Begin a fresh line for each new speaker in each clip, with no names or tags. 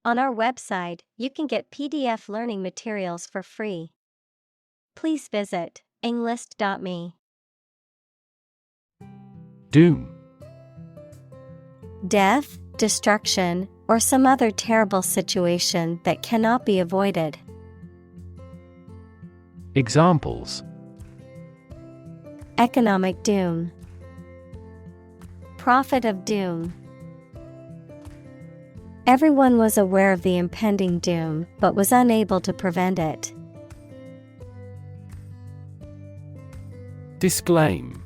On our website, you can get PDF learning materials for free. Please visit englist.me.
Doom.
Death, destruction, or some other terrible situation that cannot be avoided.
Examples:
Economic doom. Prophet of doom. Everyone was aware of the impending doom, but was unable to prevent it.
Disclaim.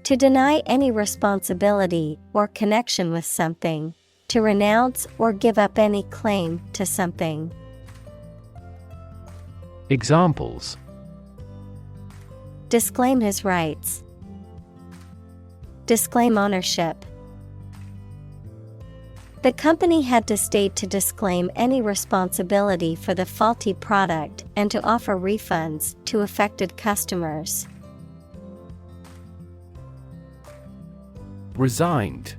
To deny any responsibility or connection with something, to renounce or give up any claim to something.
Examples:
Disclaim his rights. Disclaim ownership. The company had to state to disclaim any responsibility for the faulty product and to offer refunds to affected customers.
Resigned.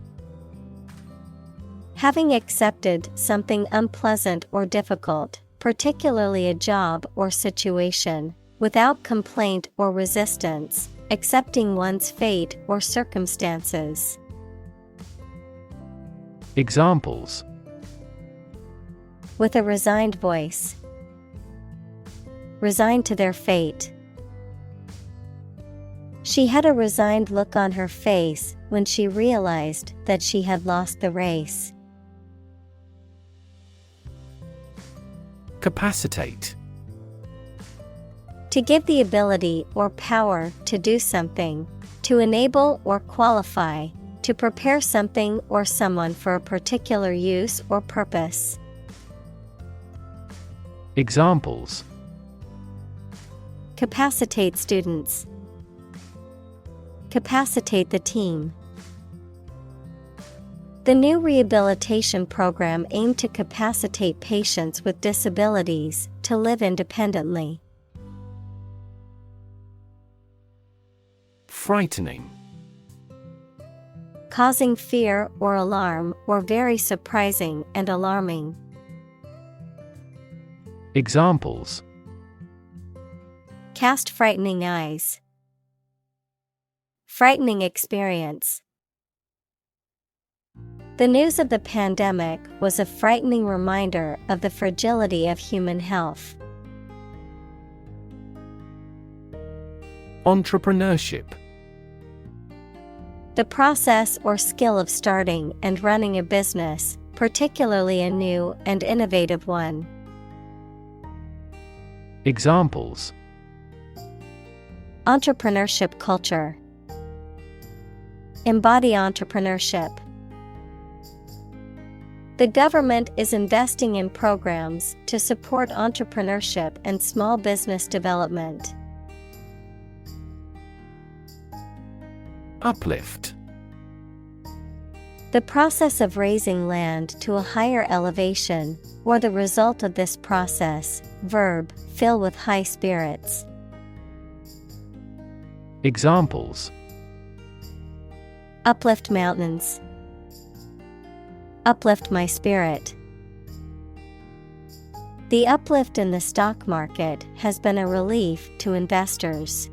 Having accepted something unpleasant or difficult, particularly a job or situation, without complaint or resistance, accepting one's fate or circumstances.
Examples:
With a resigned voice. Resigned to their fate. She had a resigned look on her face when she realized that she had lost the race.
Capacitate.
To give the ability or power to do something, to enable or qualify, to prepare something or someone for a particular use or purpose.
Examples:
Capacitate students. Capacitate the team. The new rehabilitation program aimed to capacitate patients with disabilities to live independently.
Frightening.
Causing fear or alarm, or very surprising and alarming.
Examples:
Cast frightening eyes. Frightening experience. The news of the pandemic was a frightening reminder of the fragility of human health.
Entrepreneurship.
The process or skill of starting and running a business, particularly a new and innovative one.
Examples:
Entrepreneurship culture. Embody entrepreneurship. The government is investing in programs to support entrepreneurship and small business development.
Uplift.
The process of raising land to a higher elevation, or the result of this process. Verb, fill with high spirits.
Examples:
Uplift mountains. Uplift my spirit. The uplift in the stock market has been a relief to investors.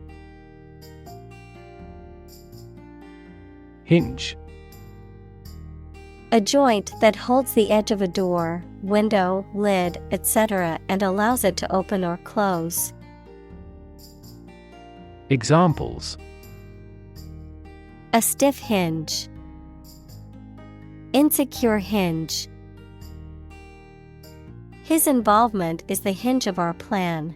Hinge.
A joint that holds the edge of a door, window, lid, etc. and allows it to open or close.
Examples:
A stiff hinge. Insecure hinge. His involvement is the hinge of our plan.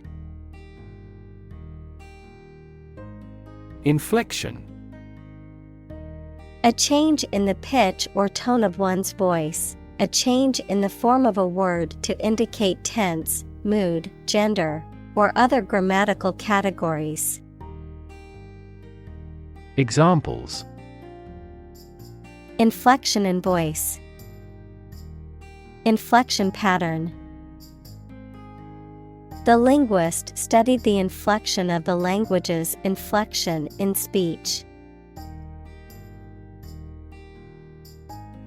Inflection.
A change in the pitch or tone of one's voice, a change in the form of a word to indicate tense, mood, gender, or other grammatical categories.
Examples:
Inflection in voice. Inflection pattern. The linguist studied the inflection of the language's inflection in speech.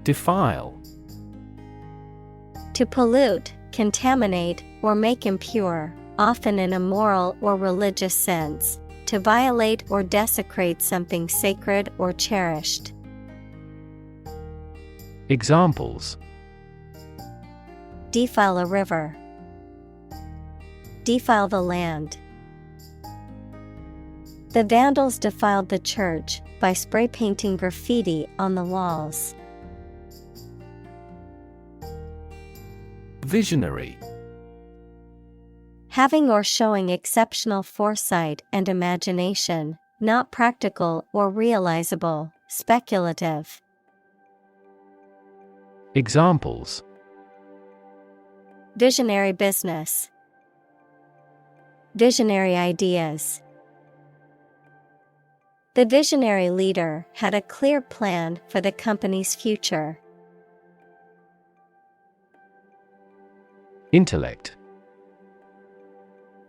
Defile.
To pollute, contaminate, or make impure, often in a moral or religious sense. To violate or desecrate something sacred or cherished.
Examples:
Defile a river. Defile the land. The vandals defiled the church by spray painting graffiti on the walls.
Visionary.
Having or showing exceptional foresight and imagination, not practical or realizable, speculative.
Examples:
Visionary business. Visionary ideas. The visionary leader had a clear plan for the company's future.
Intellect.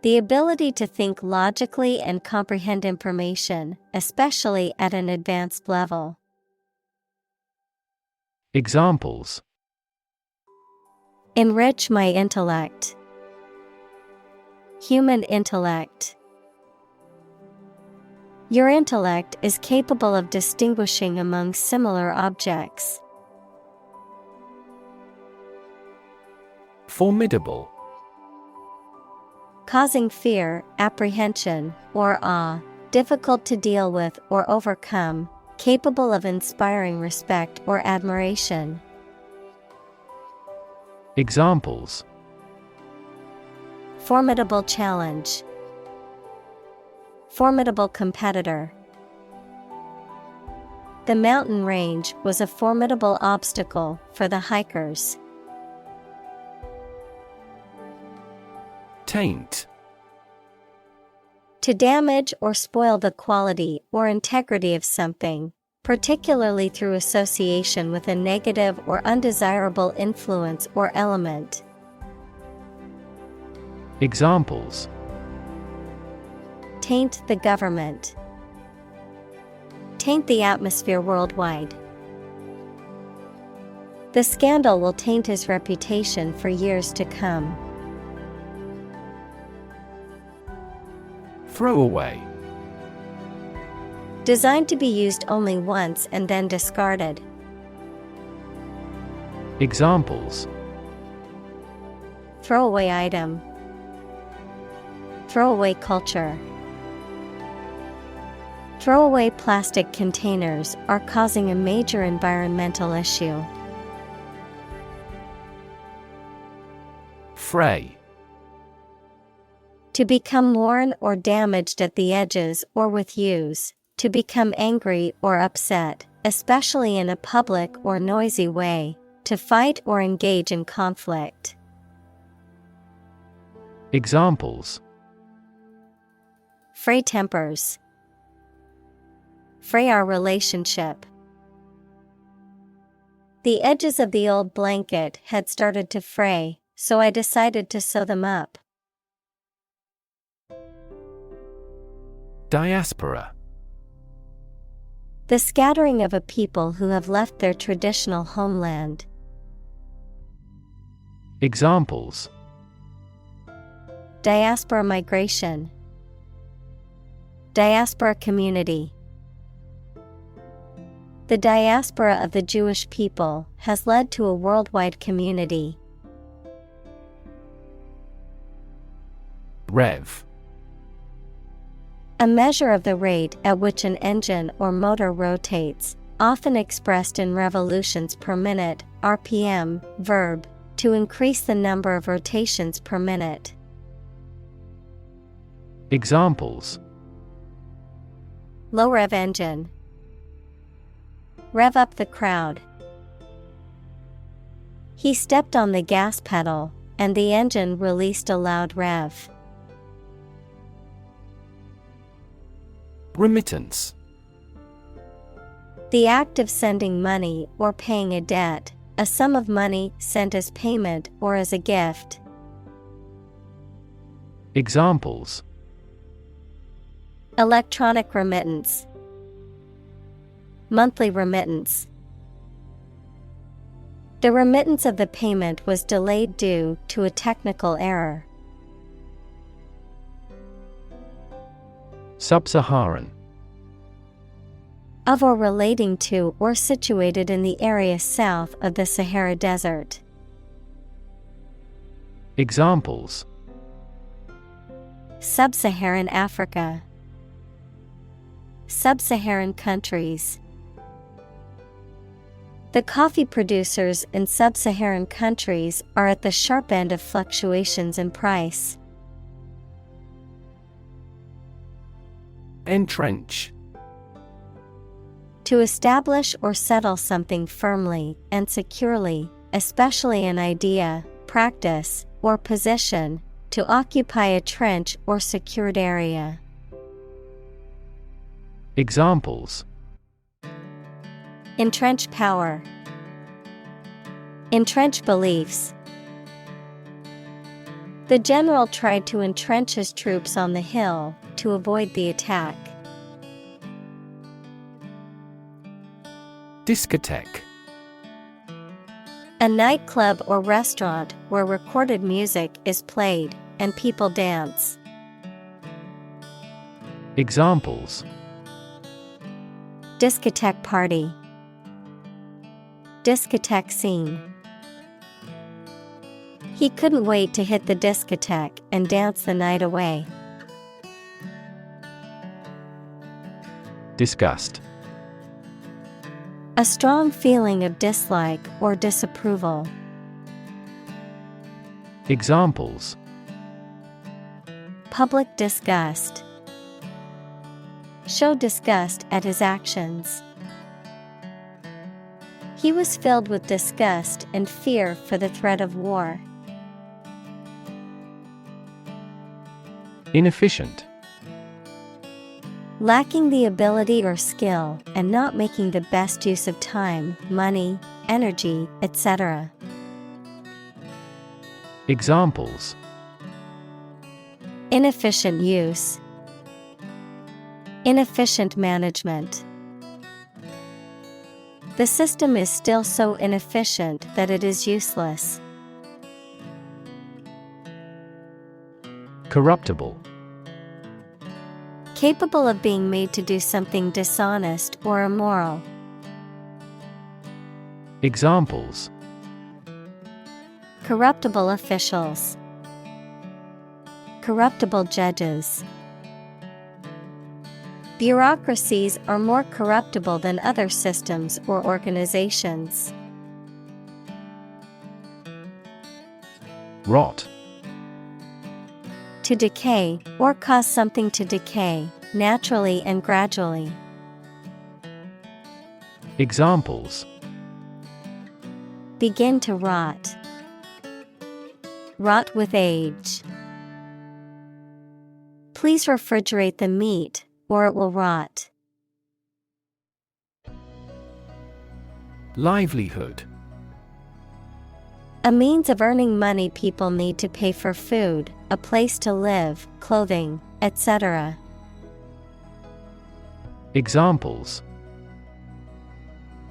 The ability to think logically and comprehend information, especially at an advanced level.
Examples:
Enrich my intellect. Human intellect. Your intellect is capable of distinguishing among similar objects.
Formidable.
Causing fear, apprehension, or awe, difficult to deal with or overcome, capable of inspiring respect or admiration.
Examples:
Formidable challenge. Formidable competitor. The mountain range was a formidable obstacle for the hikers.
Taint.
To damage or spoil the quality or integrity of something, particularly through association with a negative or undesirable influence or element.
Examples:
Taint the government. Taint the atmosphere worldwide. The scandal will taint his reputation for years to come.
Throwaway.
Designed to be used only once and then discarded.
Examples:
Throwaway item. Throwaway culture. Throwaway plastic containers are causing a major environmental issue.
Fray.
To become worn or damaged at the edges or with use, to become angry or upset, especially in a public or noisy way, to fight or engage in conflict.
Examples:
Fray tempers. Fray our relationship. The edges of the old blanket had started to fray, so I decided to sew them up.
Diaspora.
The scattering of a people who have left their traditional homeland.
Examples:
Diaspora migration. Diaspora community. The diaspora of the Jewish people has led to a worldwide community.
Rev.
A measure of the rate at which an engine or motor rotates, often expressed in revolutions per minute, RPM, verb, to increase the number of rotations per minute.
Examples:
Low rev engine. Rev up the crowd. He stepped on the gas pedal, and the engine released a loud rev.
Remittance.
The act of sending money or paying a debt, a sum of money sent as payment or as a gift.
Examples:
Electronic remittance. Monthly remittance. The remittance of the payment was delayed due to a technical error.
Sub-Saharan.
Of or relating to or situated in the area south of the Sahara Desert.
Examples:
Sub-Saharan Africa. Sub-Saharan countries. The coffee producers in sub-Saharan countries are at the sharp end of fluctuations in price.
Entrench.
To establish or settle something firmly and securely, especially an idea, practice, or position, to occupy a trench or secured area.
Examples:
Entrench power. Entrench beliefs. The general tried to entrench his troops on the hill to avoid the attack.
Discotheque.
A nightclub or restaurant where recorded music is played and people dance.
Examples:
Discotheque party. Discotheque scene. He couldn't wait to hit the discotheque and dance the night away.
Disgust.
A strong feeling of dislike or disapproval.
Examples:
Public disgust. Show disgust at his actions. He was filled with disgust and fear for the threat of war.
Inefficient.
Lacking the ability or skill and not making the best use of time, money, energy, etc.
Examples:
Inefficient use. Inefficient management. The system is still so inefficient that it is useless.
Corruptible.
Capable of being made to do something dishonest or immoral.
Examples:
Corruptible officials. Corruptible judges. Bureaucracies are more corruptible than other systems or organizations.
Rot.
To decay, or cause something to decay, naturally and gradually.
Examples:
Begin to rot. Rot with age. Please refrigerate the meat, or it will rot.
Livelihood.
A means of earning money people need to pay for food, a place to live, clothing, etc.
Examples: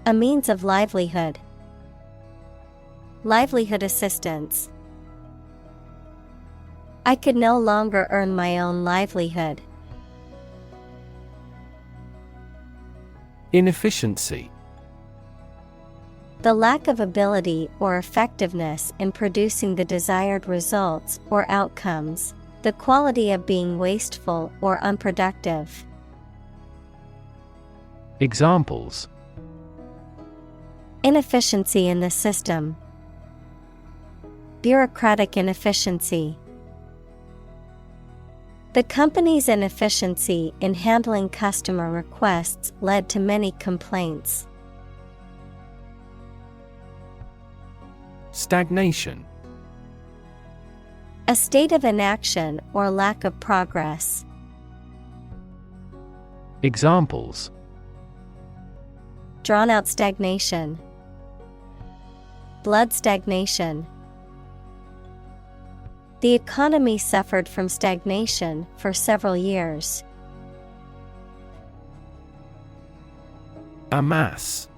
A means of livelihood. Livelihood assistance. I could no longer earn my own livelihood.
Inefficiency.
The lack of ability or effectiveness in producing the desired results or outcomes, the quality of being wasteful or unproductive.
Examples:
Inefficiency in the system. Bureaucratic inefficiency. The company's inefficiency in handling customer requests led to many complaints.
Stagnation.
A state of inaction or lack of progress.
Examples:
Drawn-out stagnation. Blood stagnation. The economy suffered from stagnation for several years.
Amass.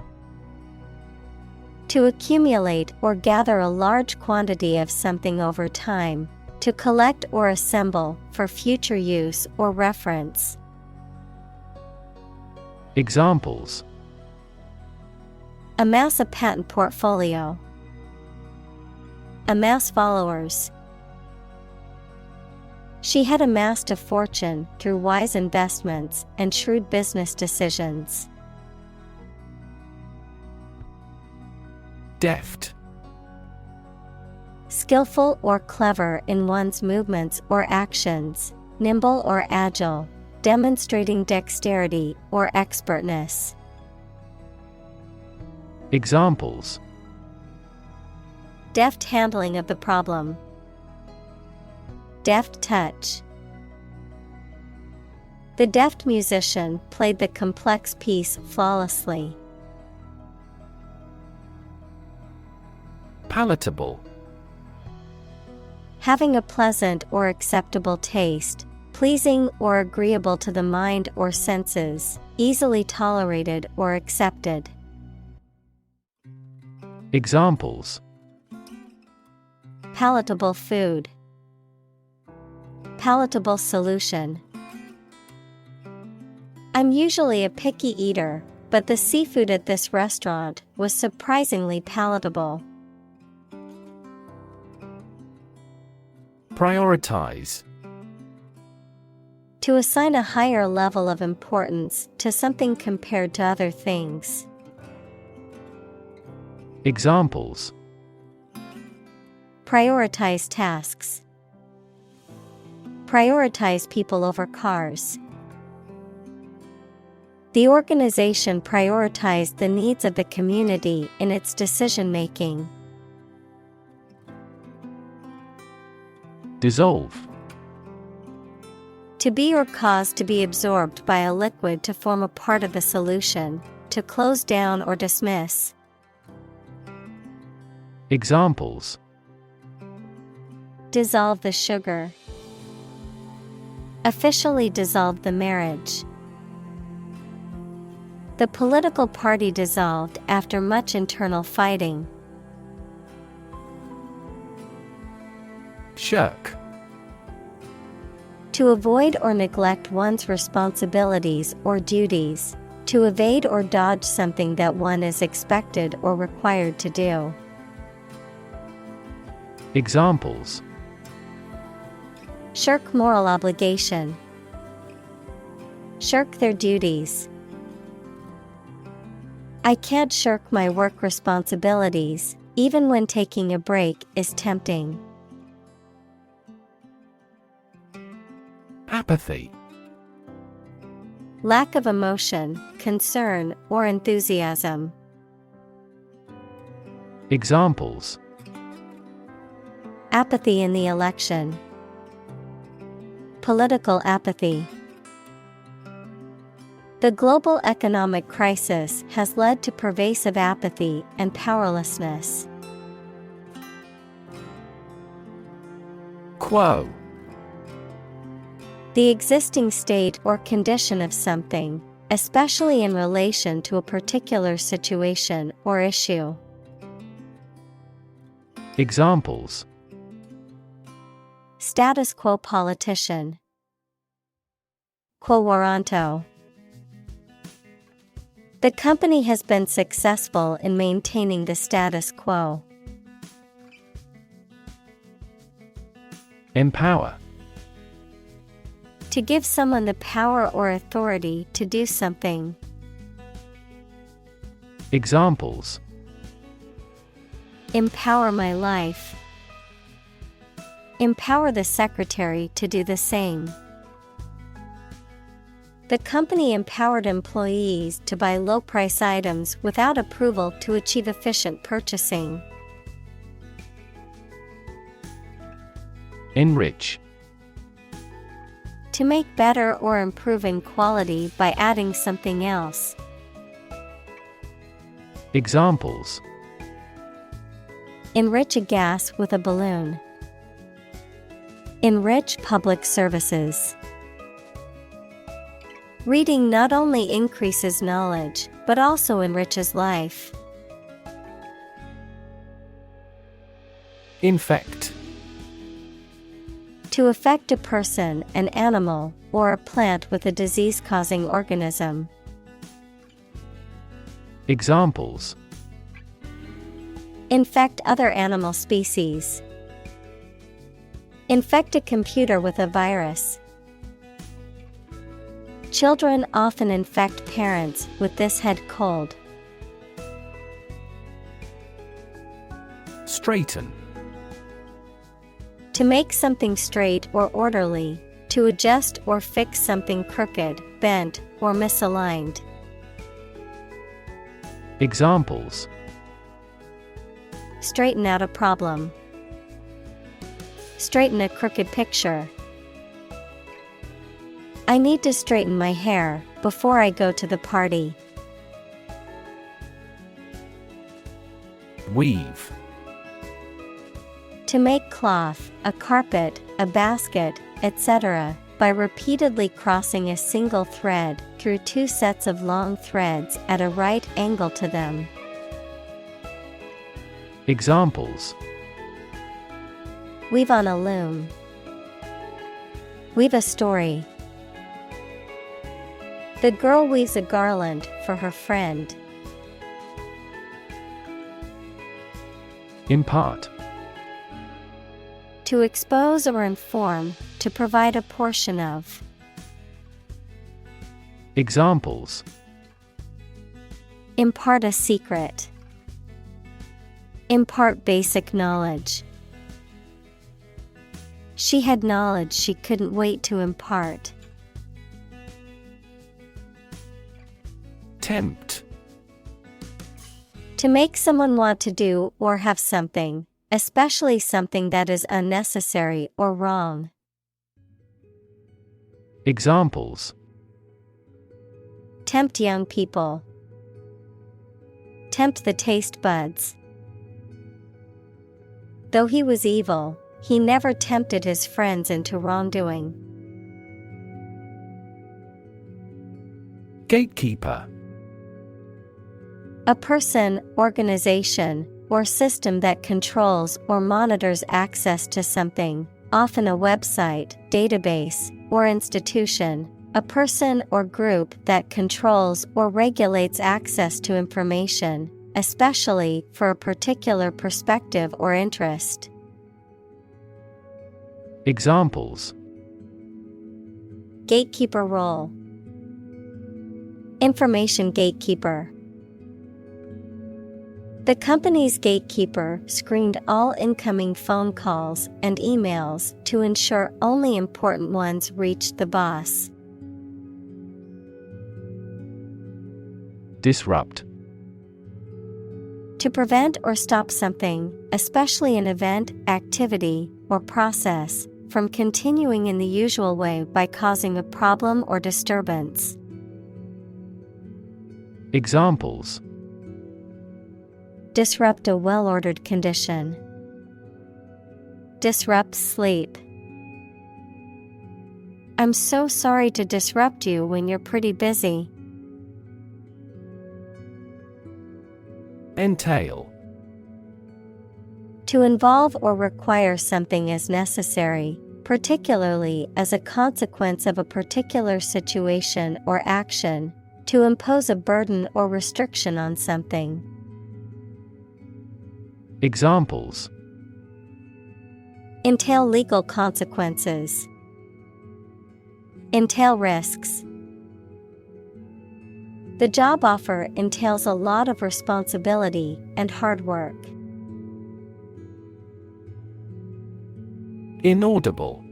To accumulate or gather a large quantity of something over time, to collect or assemble for future use or reference.
Examples:
amass a patent portfolio, amass followers. She had amassed a fortune through wise investments and shrewd business decisions.
Deft.
Skillful or clever in one's movements or actions, nimble or agile, demonstrating dexterity or expertness.
Examples:
deft handling of the problem, deft touch. The deft musician played the complex piece flawlessly.
Palatable.
Having a pleasant or acceptable taste, pleasing or agreeable to the mind or senses, easily tolerated or accepted.
Examples:
palatable food, palatable solution. I'm usually a picky eater, but the seafood at this restaurant was surprisingly palatable.
Prioritize.
To assign a higher level of importance to something compared to other things.
Examples:
prioritize tasks, prioritize people over cars. The organization prioritized the needs of the community in its decision-making.
Dissolve.
To be or cause to be absorbed by a liquid to form a part of the solution, to close down or dismiss.
Examples:
dissolve the sugar, officially dissolve the marriage. The political party dissolved after much internal fighting.
Shirk.
To avoid or neglect one's responsibilities or duties, to evade or dodge something that one is expected or required to do.
Examples:
shirk moral obligation, shirk their duties. I can't shirk my work responsibilities, even when taking a break is tempting.
Apathy.
Lack of emotion, concern, or enthusiasm.
Examples:
apathy in the election, political apathy. The global economic crisis has led to pervasive apathy and powerlessness.
Quo.
The existing state or condition of something, especially in relation to a particular situation or issue.
Examples:
status quo politician, quo warranto. The company has been successful in maintaining the status quo.
Empower.
To give someone the power or authority to do something.
Examples:
empower my life, empower the secretary to do the same. The company empowered employees to buy low-price items without approval to achieve efficient purchasing.
Enrich.
To make better or improve in quality by adding something else.
Examples:
enrich a gas with a balloon, enrich public services. Reading not only increases knowledge, but also enriches life.
Infect.
To affect a person, an animal, or a plant with a disease-causing organism.
Examples:
Infect other animal species. Infect a computer with a virus. Children often infect parents with this head cold.
Straighten.
To make something straight or orderly, to adjust or fix something crooked, bent, or misaligned.
Examples:
Straighten out a problem. Straighten a crooked picture. I need to straighten my hair before I go to the party.
Weave.
To make cloth, a carpet, a basket, etc., by repeatedly crossing a single thread through two sets of long threads at a right angle to them.
Examples:
Weave on a loom. Weave a story. The girl weaves a garland for her friend.
Impart.
To expose or inform, to provide a portion of.
Examples:
Impart a secret. Impart basic knowledge. She had knowledge she couldn't wait to impart.
Tempt.
To make someone want to do or have something, especially something that is unnecessary or wrong.
Examples:
Tempt young people. Tempt the taste buds. Though he was evil, he never tempted his friends into wrongdoing.
Gatekeeper.
A person, organization, or system that controls or monitors access to something, often a website, database, or institution. A person or group that controls or regulates access to information, especially for a particular perspective or interest.
Examples:
Gatekeeper role. Information gatekeeper. The company's gatekeeper screened all incoming phone calls and emails to ensure only important ones reached the boss.
Disrupt.
To prevent or stop something, especially an event, activity, or process, from continuing in the usual way by causing a problem or disturbance.
Examples:
Disrupt a well-ordered condition. Disrupt sleep. I'm so sorry to disrupt you when you're pretty busy.
Entail.
To involve or require something as necessary, particularly as a consequence of a particular situation or action, to impose a burden or restriction on something.
Examples:
Entail legal consequences. Entail risks. The job offer entails a lot of responsibility and hard work.
Inaudible.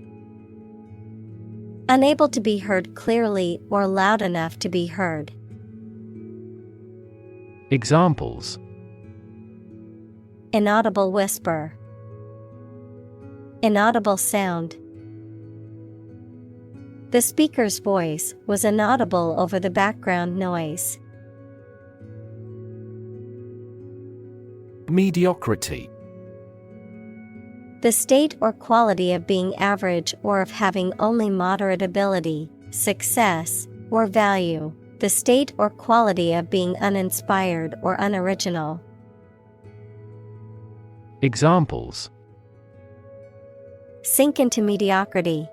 Unable to be heard clearly or loud enough to be heard.
Examples:
Inaudible whisper. Inaudible sound. The speaker's voice was inaudible over the background noise.
Mediocrity.
The state or quality of being average or of having only moderate ability, success, or value. The state or quality of being uninspired or unoriginal.
Examples:
Sink into mediocrity.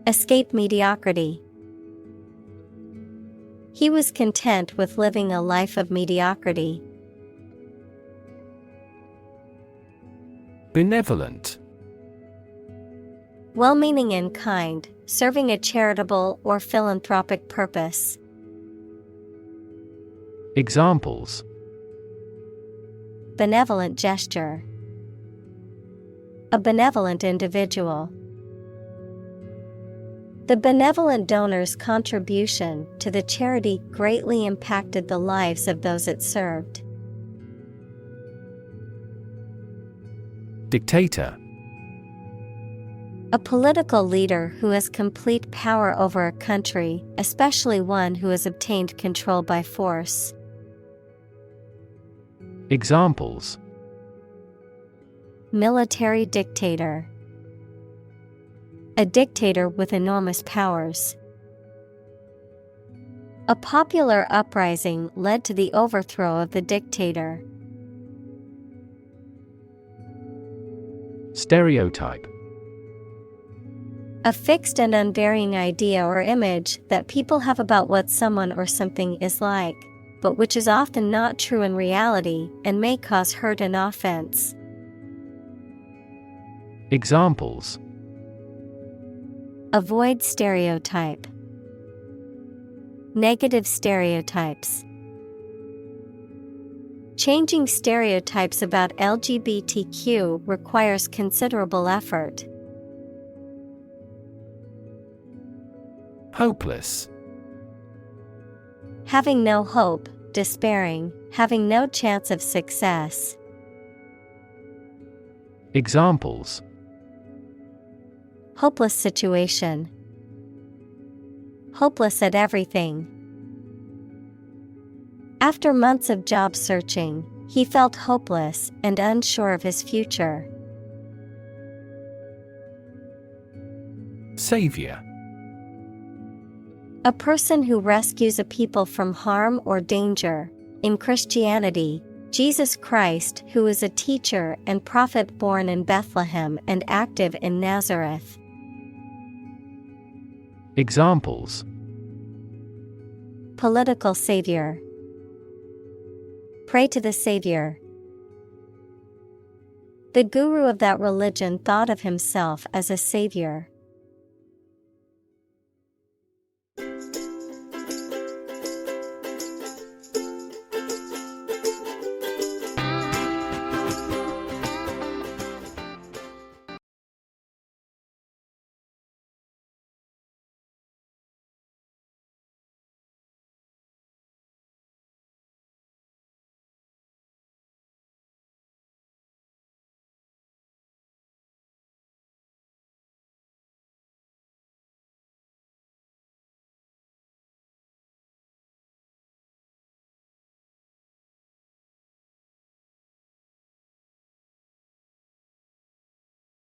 Escape mediocrity. He was content with living a life of mediocrity.
Benevolent.
Well-meaning and kind, serving a charitable or philanthropic purpose.
Examples:
Benevolent gesture. A benevolent individual. The benevolent donor's contribution to the charity greatly impacted the lives of those it served.
Dictator.
A political leader who has complete power over a country, especially one who has obtained control by force.
Examples:
Military dictator. A dictator with enormous powers. A popular uprising led to the overthrow of the dictator.
Stereotype.
A fixed and unvarying idea or image that people have about what someone or something is like, but which is often not true in reality and may cause hurt and offense.
Examples:
Avoid stereotype. Negative stereotypes. Changing stereotypes about LGBTQ requires considerable effort.
Hopeless.
Having no hope, despairing, having no chance of success.
Examples:
Hopeless situation. Hopeless at everything. After months of job searching, he felt hopeless and unsure of his future.
Savior.
A person who rescues a people from harm or danger. In Christianity, Jesus Christ, who is a teacher and prophet born in Bethlehem and active in Nazareth.
Examples:
Political savior. Pray to the Savior. The guru of that religion thought of himself as a savior.